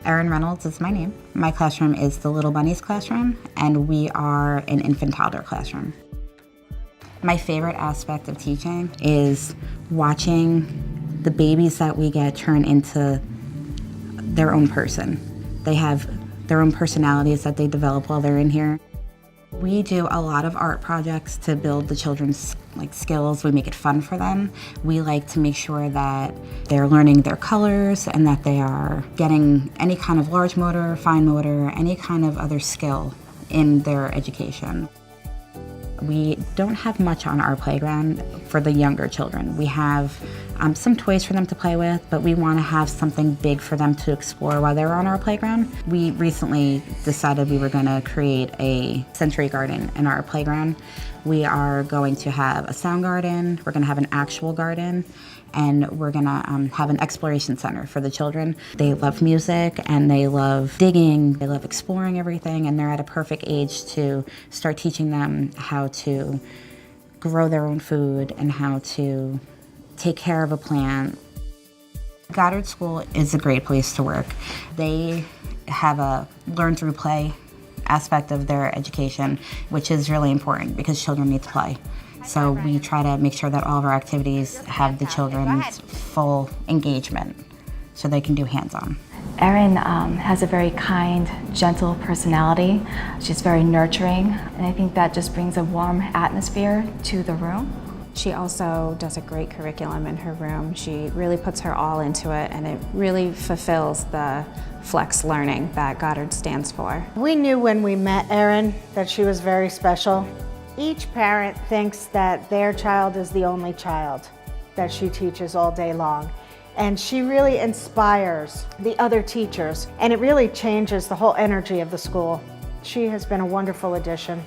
Erin Reynolds is my name. My classroom is the Little Bunnies classroom, and we are an infant toddler classroom. My favorite aspect of teaching is watching the babies that we get turn into their own person. They have their own personalities that they develop while they're in here. We do a lot of art projects to build the children's skills. We make it fun for them. We like to make sure that they're learning their colors and that they are getting any kind of large motor, fine motor, any kind of other skill in their education. We don't have much on our playground for the younger children. We have some toys for them to play with, but we want to have something big for them to explore while they're on our playground. We recently decided we were going to create a sensory garden in our playground. We are going to have a sound garden, we're going to have an actual garden, and we're going to have an exploration center for the children. They love music and they love digging, they love exploring everything, and they're at a perfect age to start teaching them how to grow their own food and how to take care of a plant. Goddard School is a great place to work. They have a learn through play aspect of their education, which is really important because children need to play. So we try to make sure that all of our activities have the children's full engagement so they can do hands-on. Erin has a very kind, gentle personality. She's very nurturing, and I think that just brings a warm atmosphere to the room. She also does a great curriculum in her room. She really puts her all into it, and it really fulfills the flex learning that Goddard stands for. We knew when we met Erin that she was very special. Each parent thinks that their child is the only child that she teaches all day long. And she really inspires the other teachers, and it really changes the whole energy of the school. She has been a wonderful addition.